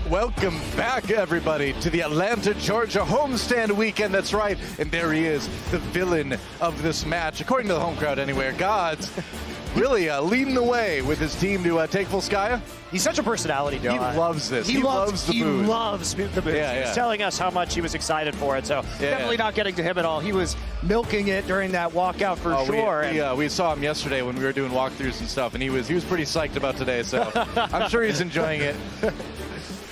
Welcome back, everybody, to the Atlanta, Georgia homestand weekend. That's right, and there he is, the villain of this match, according to the home crowd anyway. Gods really leading the way with his team to take Volskaya. He's such a personality, Joe. He loves this. He loves the booze. He loves the booze. Yeah, yeah. He's telling us how much he was excited for it, so definitely not getting to him at all. He was milking it during that walkout for sure. We saw him yesterday when we were doing walkthroughs and stuff, and he was pretty psyched about today, so I'm sure he's enjoying it.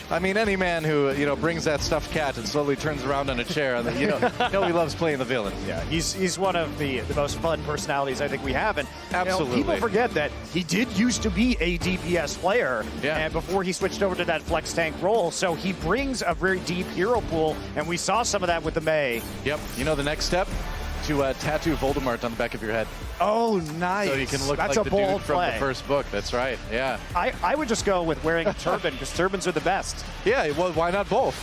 I mean, any man who, brings that stuffed cat and slowly turns around on a chair, and he loves playing the villain. Yeah, he's one of the most fun personalities I think we have. And absolutely, people forget that he did used to be a DPS player, and before he switched over to that flex tank role, so he brings a very deep hero pool, and we saw some of that with the Mei. Yep, the next step? To tattoo Voldemort on the back of your head. Oh, nice. So you can look like the bold dude from play. the first book. That's right, yeah. I would just go with wearing a turban, because turbans are the best. Yeah, well, why not both?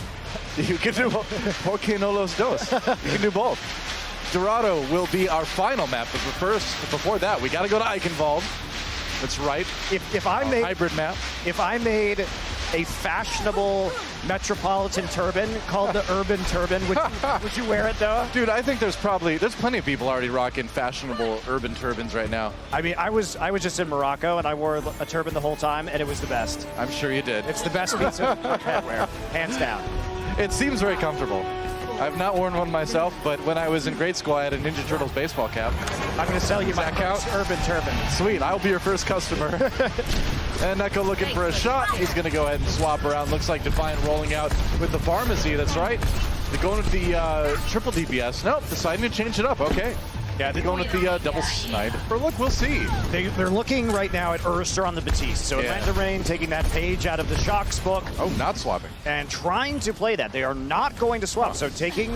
You can do ¿Por qué no los dos? You can do both. Dorado will be our final map, but before that, we got to go to Eichenwald. That's right. If I made hybrid map. If I made a fashionable metropolitan turban called the urban turban, would you wear it though? Dude, I think there's plenty of people already rocking fashionable urban turbans right now. I mean, I was just in Morocco and I wore a turban the whole time and it was the best. I'm sure you did. It's the best piece of headwear, hands down. It seems very comfortable. I've not worn one myself, but when I was in grade school, I had a Ninja Turtles baseball cap. I'm going to sell you my urban turban. Sweet, I'll be your first customer. And Neko looking for a shot. He's going to go ahead and swap around. Looks like Defiant rolling out with the pharmacy. That's right. They're going with the triple DPS. Nope, deciding to change it up. Okay. Yeah, they're going with the double snipe. Or look, we'll see. They're looking right now at Urster on the Batiste. So Atlanta Rain taking that page out of the Shocks book. Oh, not swapping. And trying to play that. They are not going to swap. So taking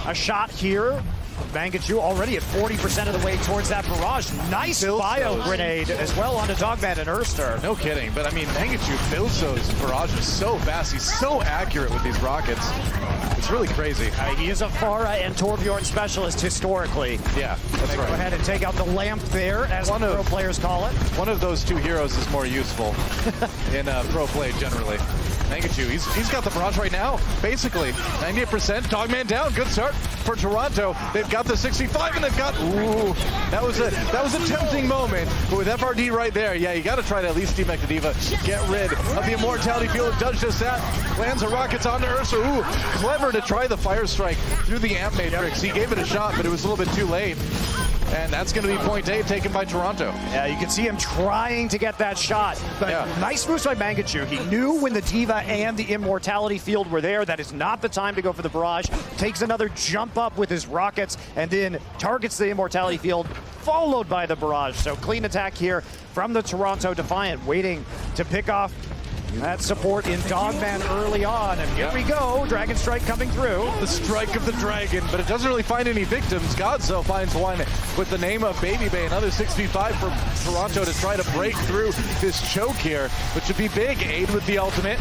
a shot here. Mangachu already at 40% of the way towards that barrage. Nice bio grenade as well onto Dogman and Urster. No kidding, but I mean, Mangachu builds those barrages so fast. He's so accurate with these rockets. It's really crazy. He is a Pharah and Torbjorn specialist historically. Yeah, that's right. Go ahead and take out the lamp there, as the pro players call it. One of those two heroes is more useful in pro play generally. Mangachu, he's got the barrage right now, basically. 98%, Dogman down, good start for Toronto. They've got the 65 and they've got, ooh, that was a tempting moment, but with FRD right there, yeah, you got to try to at least demech the Diva, get rid of the Immortality Field, does just that, lands the rockets onto Ursa. Ooh, clever to try the Fire Strike through the Amp Matrix. He gave it a shot, but it was a little bit too late. And that's going to be point A taken by Toronto. Yeah, you can see him trying to get that shot. But nice moves by Mangachu. He knew when the Diva and the Immortality Field were there, that is not the time to go for the barrage. Takes another jump up with his rockets and then targets the Immortality Field, followed by the barrage. So clean attack here from the Toronto Defiant, waiting to pick off that support in Dogman early on, and here we go, Dragon Strike coming through. The strike of the dragon, but it doesn't really find any victims. Godzo finds one with the name of Baby Bay, another 6v5 for Toronto to try to break through this choke here, which would be big. Aid with the ultimate.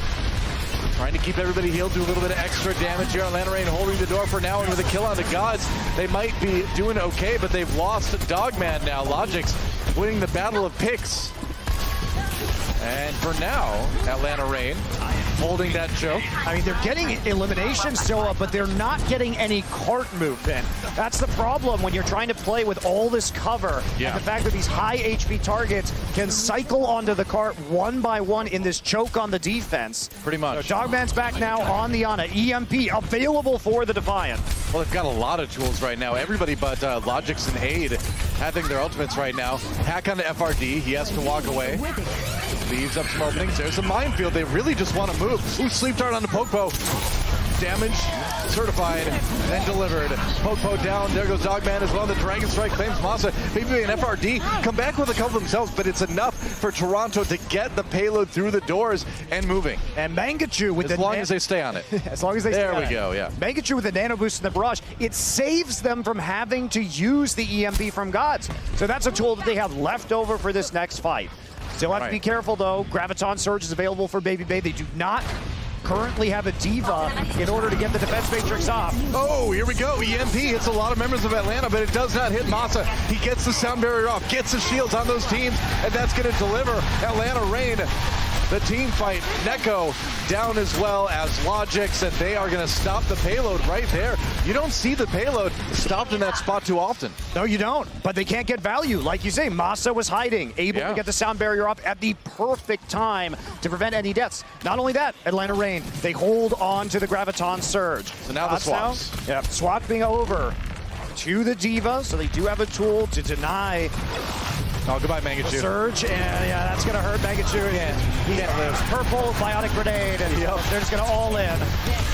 Trying to keep everybody healed, do a little bit of extra damage here. Atlanta Rain holding the door for now, and with a kill on the Gods, they might be doing okay, but they've lost Dogman now. Logic's winning the battle of picks. And for now, Atlanta Rain holding that choke. I mean, they're getting elimination still up, but they're not getting any cart movement. That's the problem when you're trying to play with all this cover. And the fact that these high HP targets can cycle onto the cart one by one in this choke on the defense. Pretty much. So Dogman's back now on the Ana. EMP available for the Defiant. Well, they've got a lot of tools right now. Everybody but Logix and Aid having their ultimates right now. Hack on the FRD. He has to walk away. Leaves up some openings. There's a minefield. They really just want to move. Ooh, sleep dart on the Pokepo. Damage, certified, and delivered. Pokepo down. There goes Dogman as well. The Dragon Strike claims Masa. Baby and FRD come back with a couple themselves, but it's enough for Toronto to get the payload through the doors and moving. And Mangachu with as long as they stay on it. As long as they stay on it. There we go, yeah. Mangachu with the nano boost in the barrage. It saves them from having to use the EMP from Gods. So that's a tool that they have left over for this next fight. Still have to be careful, though. Graviton Surge is available for Baby Bay. They do not currently have a Diva in order to get the defense matrix off. Oh, here we go. EMP hits a lot of members of Atlanta, but it does not hit Masa. He gets the sound barrier off, gets the shields on those teams, and that's going to deliver Atlanta Rain the team fight. Neko down as well as Logix, and they are going to stop the payload right there. You don't see the payload stopped in that spot too often. No, you don't, but they can't get value. Like you say, Masa was hiding, able to get the sound barrier up at the perfect time to prevent any deaths. Not only that, Atlanta Reign, they hold on to the Graviton Surge. So now the swaps. Swapping over to the D.Va, so they do have a tool to deny oh, goodbye, Mangachu. Surge, and yeah, that's going to hurt Mangachu again. He can't lose. Purple, Biotic Grenade, and they're just going to all in.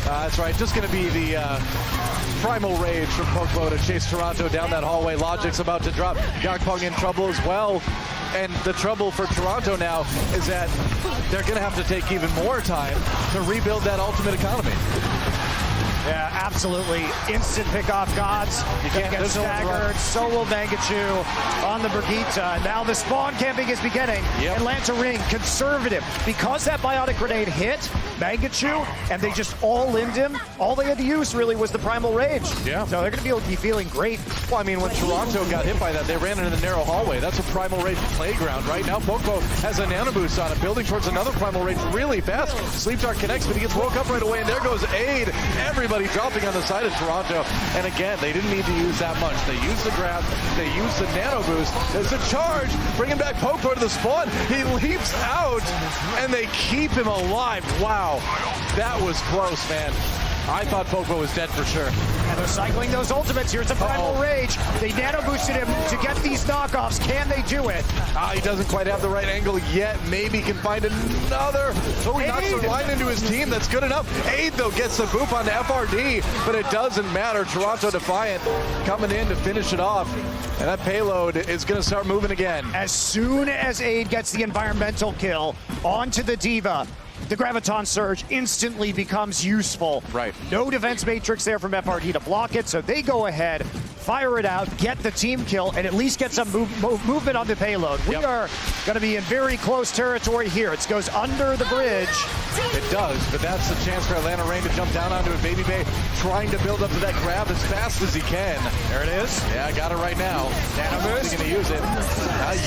That's right, just going to be the Primal Rage from Pokemon to chase Toronto down that hallway. Logic's about to drop. Yakpong in trouble as well. And the trouble for Toronto now is that they're going to have to take even more time to rebuild that ultimate economy. Yeah, absolutely. Instant pick-off gods. You can't get staggered. So will Mangachu on the Brigitte. Now the spawn camping is beginning. Atlanta Ring, conservative. Because that Biotic Grenade hit Mangachu, and they just all-limbed him, all they had to use really was the Primal Rage. Yeah. So they're going to be feeling great. Well, I mean, when Toronto got hit by that, they ran into the narrow hallway. That's a Primal Rage playground. Right now, Poco has a Nano Boost on it, building towards another Primal Rage really fast. Sleep Dart connects, but he gets woke up right away, and there goes Aid. Everybody dropping on the side of Toronto. And again, they didn't need to use that much. They used the grab, they used the Nano Boost. There's a charge, bringing back Poco to the spawn. He leaps out, and they keep him alive. Wow, that was close, man. I thought Poco was dead for sure. And they're cycling those ultimates. Here's a Primal Rage. They nano boosted him to get these knockoffs. Can they do it? He doesn't quite have the right angle yet. Maybe can find another. Oh, he knocks the line into his team. That's good enough. Aid, though, gets the boop on FRD, but it doesn't matter. Toronto Defiant coming in to finish it off. And that payload is going to start moving again. As soon as Aid gets the environmental kill onto the D.Va, the Graviton Surge instantly becomes useful. Right. No defense matrix there from FRD to block it, so they go ahead, fire it out, get the team kill, and at least get some movement on the payload. We are going to be in very close territory here. It goes under the bridge. It does, but that's the chance for Atlanta Reign to jump down onto it. Baby Bay trying to build up to that grab as fast as he can. There it is. Yeah, got it right now. Nano Boost. He's going to use it.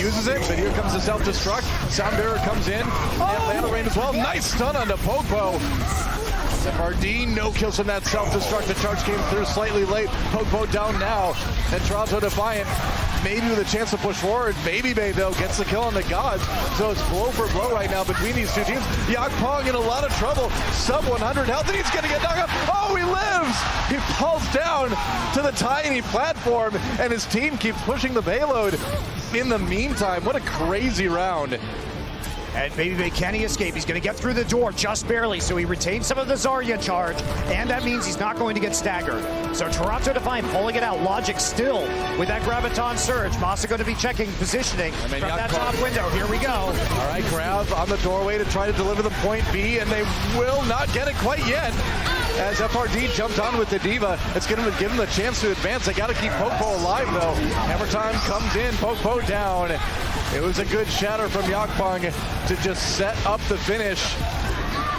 Uses it, but here comes the self-destruct. Sound Barrier comes in. Atlanta Reign as well. Nice stun onto Popo. FRD, no kills from that self-destruct. The charge came through slightly late. Popo down now. And Toronto Defiant, maybe with a chance to push forward. Baby Bay, though, gets the kill on the gods. So it's blow for blow right now between these two teams. Yakpong in a lot of trouble. Sub 100 health, and he's going to get knocked out. Oh, he lives! He falls down to the tiny platform, and his team keeps pushing the payload. In the meantime, what a crazy round. And Baby Bay, can he escape? He's going to get through the door just barely, so he retains some of the Zarya charge, and that means he's not going to get staggered. So Toronto Defiant pulling it out. Logix still with that Graviton Surge. Masa going to be checking positioning from that top window. Here we go. All right, grab on the doorway to try to deliver the point B, and they will not get it quite yet. As FRD jumped on with the D.Va, it's going to give him the chance to advance. They got to keep Popo alive, though. Hammer time comes in, Popo down. It was a good shatter from Yakpong to just set up the finish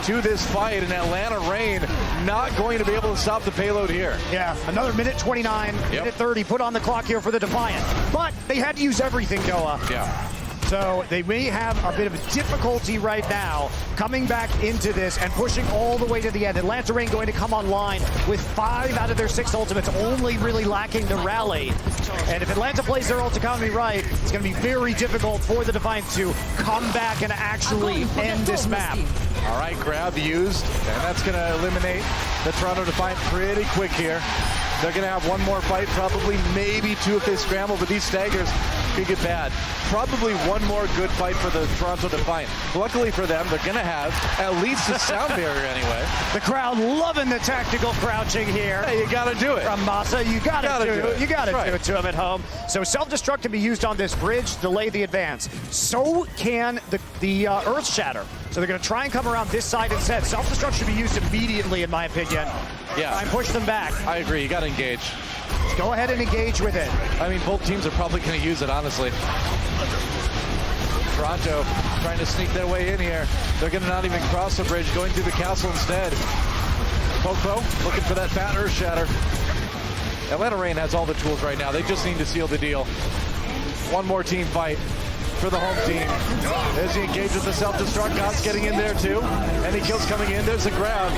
to this fight, and Atlanta Reign not going to be able to stop the payload here. Yeah, another minute 29, minute 30 put on the clock here for the Defiant. But they had to use everything, Noah. Yeah. So they may have a bit of difficulty right now coming back into this and pushing all the way to the end. Atlanta Reign going to come online with 5 out of their 6 ultimates, only really lacking the rally. And if Atlanta plays their ult economy right, it's going to be very difficult for the Defiant to come back and actually end this map. All right, grab used, and that's going to eliminate the Toronto Defiant pretty quick here. They're going to have one more fight, probably maybe 2 if they scramble, but these staggers could get bad. Probably one more good fight for the Toronto Defiant. Luckily for them, they're going to have at least a sound barrier anyway. The crowd loving the tactical crouching here. Hey, you got to do it. From Masa, you got to do it. You got to do it to him at home. So self-destruct can be used on this bridge to delay the advance. So can the Earth Shatter. So they're going to try and come around this side instead. Self-destruct should be used immediately, in my opinion. Yeah. Try and push them back. I agree. You got to engage. Go ahead and engage with it. I mean, both teams are probably going to use it, honestly. Toronto trying to sneak their way in here. They're going to not even cross the bridge, going through the castle instead. Popo looking for that fat Earth Shatter. Atlanta Reign has all the tools right now. They just need to seal the deal. One more team fight. for the home team. As he engaged with the self-destruct, God's getting in there too. Any kills coming in, there's a grab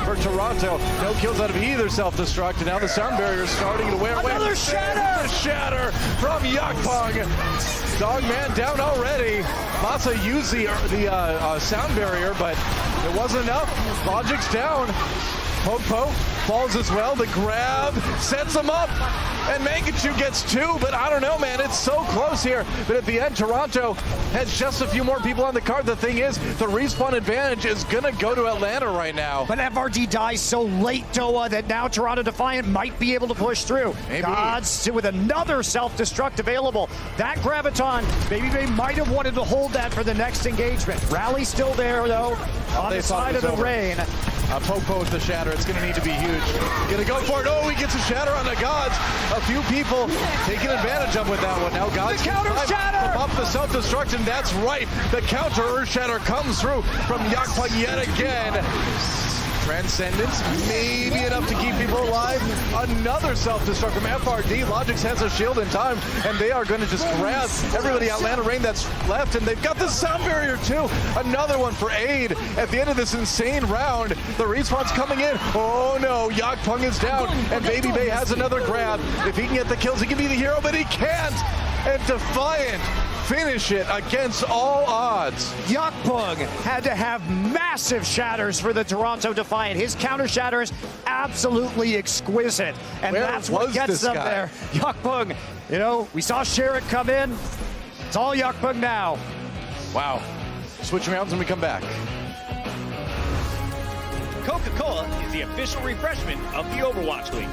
for Toronto. No kills out of either self-destruct, and now the sound barrier is starting to wear away. Another shatter! The shatter from Yakpung. Dogman down already. Masa used the sound barrier, but it wasn't enough. Logic's down. Popo falls as well. The grab sets him up. And Mangachu gets two, but I don't know, man. It's so close here. But at the end, Toronto has just a few more people on the card. The thing is, the respawn advantage is going to go to Atlanta right now. But FRD dies so late, Doa, that now Toronto Defiant might be able to push through. Maybe. Gods with another self-destruct available. That Graviton, maybe they might have wanted to hold that for the next engagement. Rally's still there, though, on the side of the rain. Popo with the shatter. It's going to need to be huge. Going to go for it. Oh, he gets a shatter on the Gods. A few people taking advantage of with that one. Now Gods the counter shatter! Up the self-destruct, and that's right. The counter Earth Shatter comes through from Yakpung yet again. Transcendence, maybe enough to keep people alive. Another self-destruct from FRD. Logix has a shield in time, and they are going to just grab everybody Atlanta Rain that's left, and they've got the sound barrier too. Another one for aid at the end of this insane round. The respawn's coming in. Oh no, Yakpung is down, and Baby Bay has another grab. If he can get the kills, he can be the hero, but he can't. And Defiant finish it against all odds. Yakpung had to have massive shatters for the Toronto Defiant. His counter shatter is absolutely exquisite, and that's what gets them there. Yakpung, you know, we saw Sherrick come in. It's all Yakpung now. Wow. Switch rounds when we come back. Coca-Cola is the official refreshment of the Overwatch League.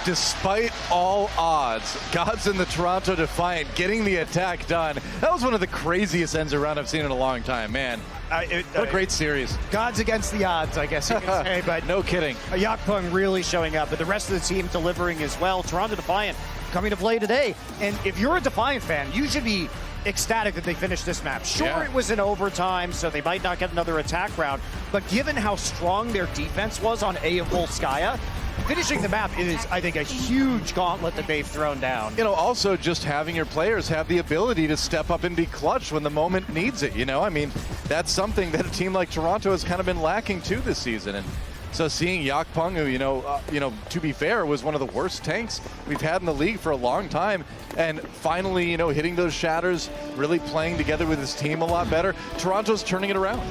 Despite all odds, Gods in the Toronto Defiant getting the attack done. That was one of the craziest ends around I've seen in a long time, man. What a great series. Gods against the odds, I guess you can say, but no kidding. Yakpung really showing up, but the rest of the team delivering as well. Toronto Defiant coming to play today, and if you're a Defiant fan, you should be ecstatic that they finished this map. Sure, It was in overtime, so they might not get another attack round, but given how strong their defense was on A of Volskaya, finishing the map is, I think, a huge gauntlet that they've thrown down. You know, also just having your players have the ability to step up and be clutch when the moment needs it, you know? I mean, that's something that a team like Toronto has kind of been lacking too this season. And So seeing Yakpung, who to be fair, was one of the worst tanks we've had in the league for a long time, and finally, hitting those shatters, really playing together with his team a lot better. Toronto's turning it around.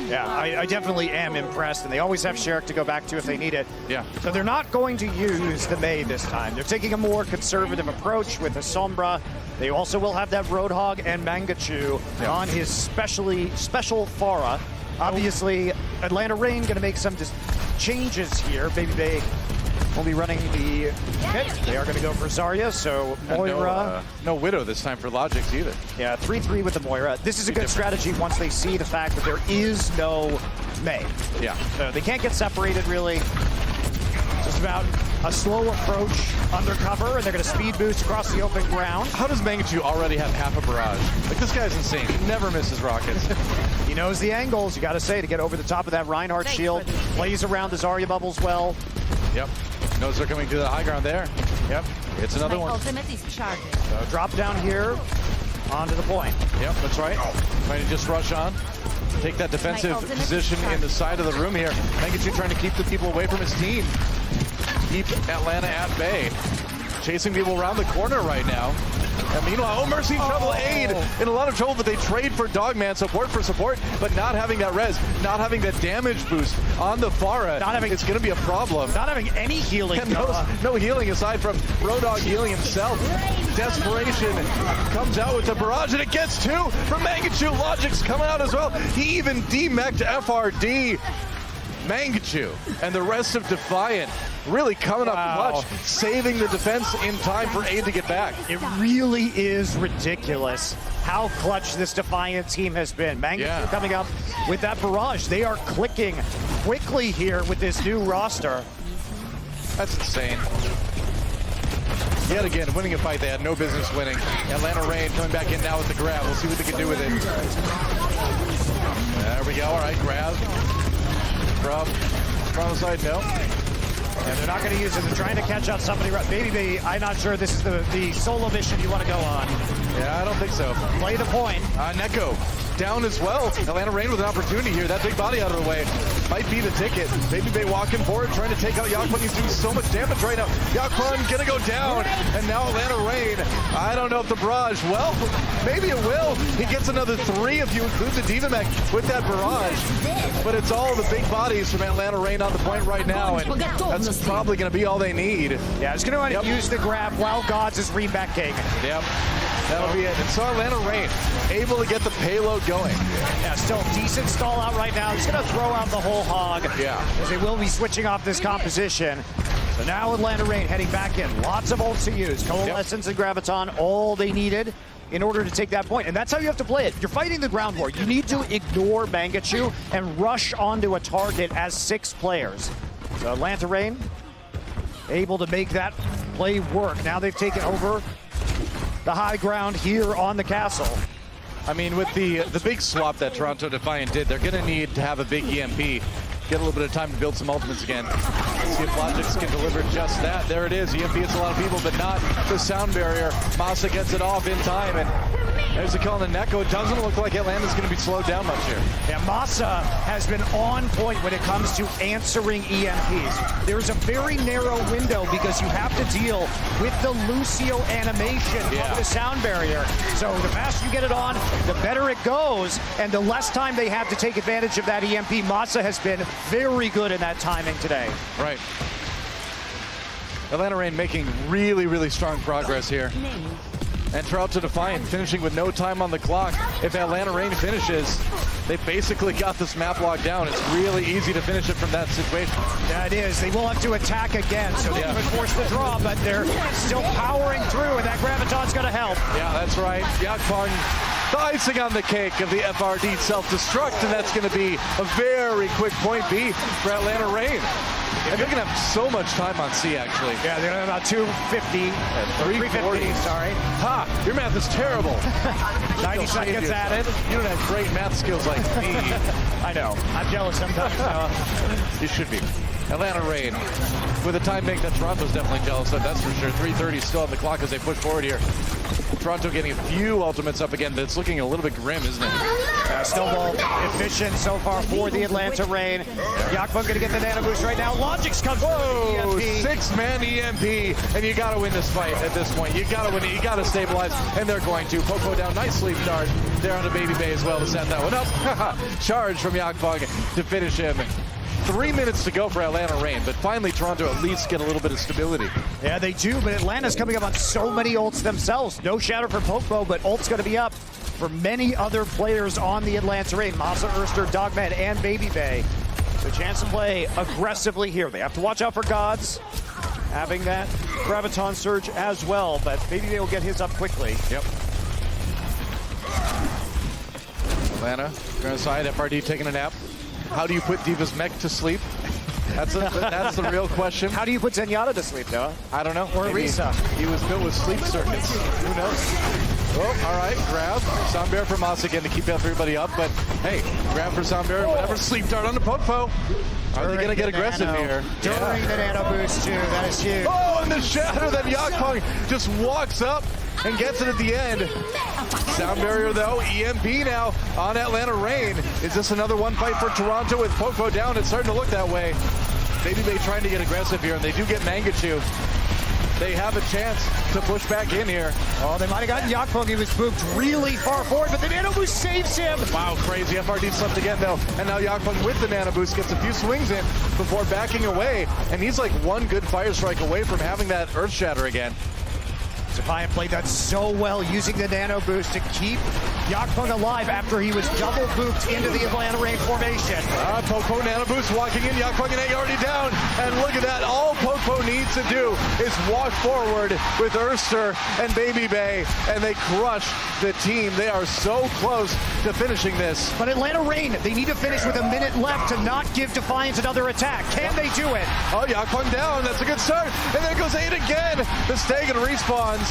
Yeah, I definitely am impressed, and they always have Sherrick to go back to if they need it. Yeah. So they're not going to use the Mei this time. They're taking a more conservative approach with a Sombra. They also will have that Roadhog and Mangachu on his special Pharah. Obviously, Atlanta Reign going to make some changes here. Baby Bay will be running the pit. They are going to go for Zarya, so Moira. No Widow this time for Logix either. Yeah, 3-3 with the Moira. This is a good strategy once they see the fact that there is no Mei. Yeah. So they can't get separated, really. Just about a slow approach undercover, and they're going to speed boost across the open ground. How does Mangachu already have half a barrage? Like, this guy's insane. He never misses rockets. He knows the angles, you got to say, to get over the top of that Reinhardt shield. Plays around the Zarya bubbles well. Yep. Knows they're coming to the high ground there. Yep. It's another one. Ultimate is charged. So drop down here onto the point. Yep, that's right. Trying to just rush on. Take that defensive position in the side of the room here. Mangachu trying to keep the people away from his team. Keep Atlanta at bay. Chasing people around the corner right now. And meanwhile, Mercy Trouble aid in a lot of trouble, but they trade for Dogman, support for support, but not having that res, not having that damage boost on the Pharah, it's going to be a problem. Not having any healing. No healing aside from Roadhog healing himself. Desperation comes out with the barrage, and it gets two from Mangachu. Logic's coming out as well. He even demech'd FRD. Mangachu and the rest of Defiant really coming up clutch, saving the defense in time for aid to get back. It really is ridiculous how clutch this Defiant team has been. Mangachu coming up with that barrage. They are clicking quickly here with this new roster. That's insane. Yet again, winning a fight they had no business winning. Atlanta Reign coming back in now with the grab. We'll see what they can do with it. There we go. All right, grab. From the side, no. And they're not going to use it. They're trying to catch out somebody. Maybe I'm not sure this is the solo mission you want to go on. Yeah, I don't think so. Play the point. Neko down as well. Atlanta Reign with an opportunity here. That big body out of the way might be the ticket. Baby Bay walking forward, trying to take out Yakpung. He's doing so much damage right now. Yakpung gonna go down, and now Atlanta Reign. I don't know if the barrage, well, maybe it will. He gets another 3 if you include the D.Va mech with that barrage. But it's all the big bodies from Atlanta Reign on the point right now, and that's probably gonna be all they need. Yeah, it's gonna use the grab while Gods is remeching. Yep. That'll be it. And so Atlanta Reign able to get the payload going. Yeah, still decent stall out right now. He's going to throw out the whole hog. Yeah. Because they will be switching off this composition. So now Atlanta Reign heading back in. Lots of ults to use. Coalescence and Graviton, all they needed in order to take that point. And that's how you have to play it. You're fighting the ground war. You need to ignore Mangachu and rush onto a target as 6 players. So Atlanta Reign able to make that play work. Now they've taken over the high ground here on the castle. I mean, with the big swap that Toronto Defiant did, they're going to need to have a big EMP. Get a little bit of time to build some ultimates again. Let's see if Logix can deliver just that. There it is. EMP hits a lot of people, but not the sound barrier. Masa gets it off in time, and there's a kill on the Neko. It doesn't look like Atlanta's going to be slowed down much here. Yeah, Masa has been on point when it comes to answering EMPs. There's a very narrow window because you have to deal with the Lucio animation of the sound barrier. So the faster you get it on, the better it goes, and the less time they have to take advantage of that EMP. Masa has been very good in that timing today. Right. Atlanta Reign making really, really strong progress here. And Toronto Defiant finishing with no time on the clock. If Atlanta Reign finishes, they basically got this map locked down. It's really easy to finish it from that situation. Yeah, it is. They will have to attack again, so they would force the draw, but they're still powering through, and that Graviton's going to help. Yeah, that's right. Yakpung, the icing on the cake of the FRD self-destruct, and that's going to be a very quick point B for Atlanta Reign. And they're going to have so much time on C, actually. Yeah, they're going to have about 250, 350, sorry. Ha! Your math is terrible. 90 seconds added. You don't have great math skills like me. I know. I'm jealous sometimes. You should be. Atlanta Reign with a time bank that Toronto's definitely jealous of, that's for sure. 3:30 still on the clock as they push forward here. Toronto getting a few ultimates up again, but it's looking a little bit grim, isn't it? Snowball efficient so far for the Atlanta Reign. Yakfung gonna get the nano boost right now. Logic's comes Whoa, with the EMP. 6-man EMP, and you gotta win this fight at this point. You gotta win it, you gotta stabilize, and they're going to. Poco down, nice sleep start there on the Baby Bay as well to set that one up. Charge from Yakfung to finish him. 3 minutes to go for Atlanta Reign, but finally Toronto at least get a little bit of stability. Yeah, they do, but Atlanta's coming up on so many ults themselves. No shatter for Popo, but ult's gonna be up for many other players on the Atlanta Reign. Masa, Erster, Dogman, and Baby Bay. The chance to play aggressively here. They have to watch out for Gods, having that Graviton Surge as well, but Baby Bay will get his up quickly. Yep. Atlanta, going side, FRD taking a nap. How do you put Diva's mech to sleep? That's the real question. How do you put Zenyatta to sleep, Noah? I don't know. Or Maybe Risa. He was built with sleep circuits. Who knows? Oh, all right, grab. Soundbear for Moss again to keep everybody up, but hey, grab for Soundbear, whatever. Sleep dart on the Popo. Are they going to get aggressive here? During the nano boost, too. That is huge. Oh, and the shadow that Yakfung just walks up and gets it at the end. Sound barrier though, EMP now on Atlanta Reign. Is this another one fight for Toronto with Poco down? It's starting to look that way. Baby Bay trying to get aggressive here, and they do get Mangachu. They have a chance to push back in here. Oh, they might have gotten Yakfung. He was moved really far forward, but the nano boost saves him. Wow, crazy. FRD slept again though, and now Yakfung with the nano boost gets a few swings in before backing away, and he's like one good fire strike away from having that Earth Shatter again. Defiant played that so well, using the nano boost to keep Yakfung alive after he was double booped into the Atlanta Reign formation. Poco nano boost walking in, Yakfung and already down, and look at that. All Poco needs to do is walk forward with Erster and Baby Bay, and they crush the team. They are so close to finishing this. But Atlanta Reign, they need to finish with a minute left to not give Defiant another attack. Can they do it? Oh, Yakfung down, that's a good start, and there goes 8 again. The Stegan respawns.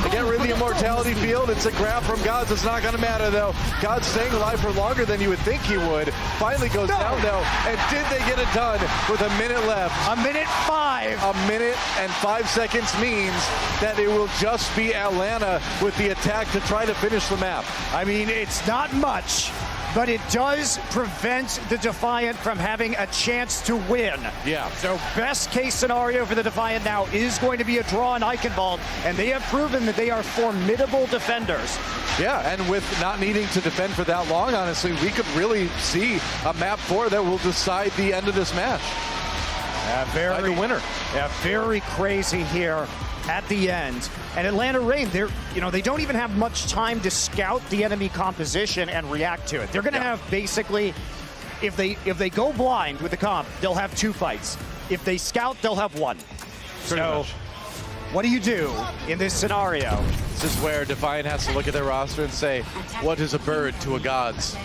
They get rid of the immortality field. It's a grab from Gods. It's not going to matter, though. Gods staying alive for longer than you would think he would. Finally goes down, though. And did they get it done with a minute left? A minute 5. A minute and 5 seconds means that it will just be Atlanta with the attack to try to finish the map. I mean, it's not much, but it does prevent the Defiant from having a chance to win. Yeah. So best case scenario for the Defiant now is going to be a draw in Eichenwald, and they have proven that they are formidable defenders. Yeah, and with not needing to defend for that long, honestly, we could really see a map 4 that will decide the end of this match. By the winner. Yeah, very crazy here at the end. And Atlanta Reign, they don't even have much time to scout the enemy composition and react to it. They're going to have basically, if they go blind with the comp, they'll have 2 fights. If they scout, they'll have 1. So, what do you do in this scenario? This is where Defiant has to look at their roster and say, what is a bird to a Gods?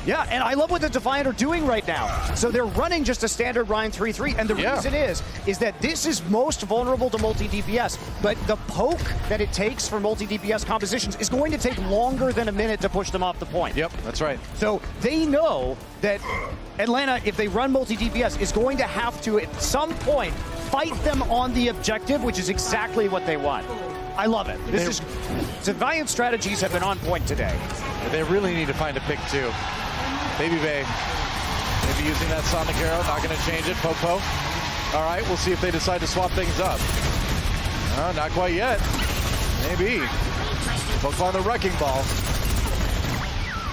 Yeah, and I love what the Defiant are doing right now. So they're running just a standard Rhine 3-3, and the reason is that this is most vulnerable to multi-DPS, but the poke that it takes for multi-DPS compositions is going to take longer than a minute to push them off the point. Yep, that's right. So they know that Atlanta, if they run multi-DPS, is going to have to, at some point, fight them on the objective, which is exactly what they want. I love it. Defiant strategies have been on point today. They really need to find a pick, too. Baby Bay, maybe using that Sonic Arrow, not going to change it. Popo. All right, we'll see if they decide to swap things up. Not quite yet. Maybe. Popo on the Wrecking Ball.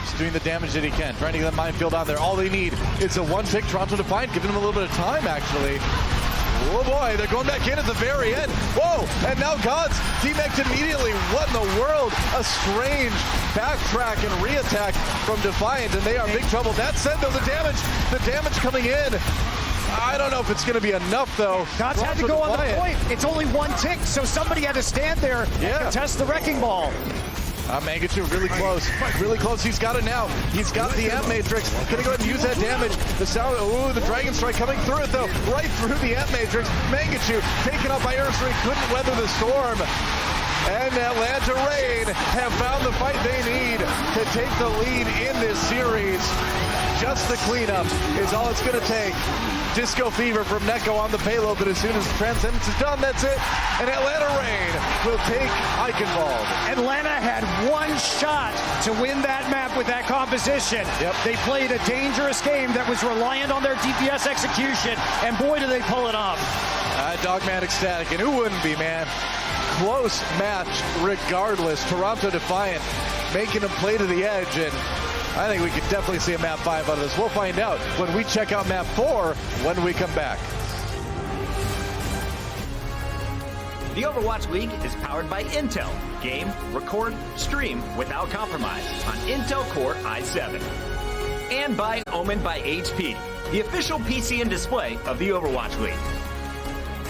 Just doing the damage that he can, trying to get that minefield on there. All they need is a one-tick Toronto Defiant, giving them a little bit of time, actually. Oh boy, they're going back in at the very end. Whoa, and now Gods T-Mexed immediately. What in the world? A strange backtrack and re-attack from Defiant, and they are in big trouble. That said, though, the damage coming in. I don't know if it's going to be enough, though. Gods had to go on the point. It's only 1 tick, so somebody had to stand there and contest the Wrecking Ball. Mangachu really close. Really close. He's got it now. He's got the Amp Matrix. Gonna go ahead and use that damage. The sound. Ooh, the Dragon Strike coming through it though. Right through the Amp Matrix. Mangachu taken up by Ursa. Couldn't weather the storm. And Atlanta Reign have found the fight they need to take the lead in this series. Just the cleanup is all it's gonna take. Disco Fever from Neko on the payload, but as soon as Transcendence is done, that's it. And Atlanta Reign will take Eichenwald. Atlanta had one shot to win that map with that composition. Yep. They played a dangerous game that was reliant on their DPS execution, and boy, did they pull it off. Dogman ecstatic, and who wouldn't be, man? Close match regardless. Toronto Defiant making them play to the edge, and I think we could definitely see a map 5 out of this. We'll find out when we check out map 4 when we come back. The Overwatch League is powered by Intel. Game, record, stream without compromise on Intel Core i7. And by Omen by HP, the official PC and display of the Overwatch League.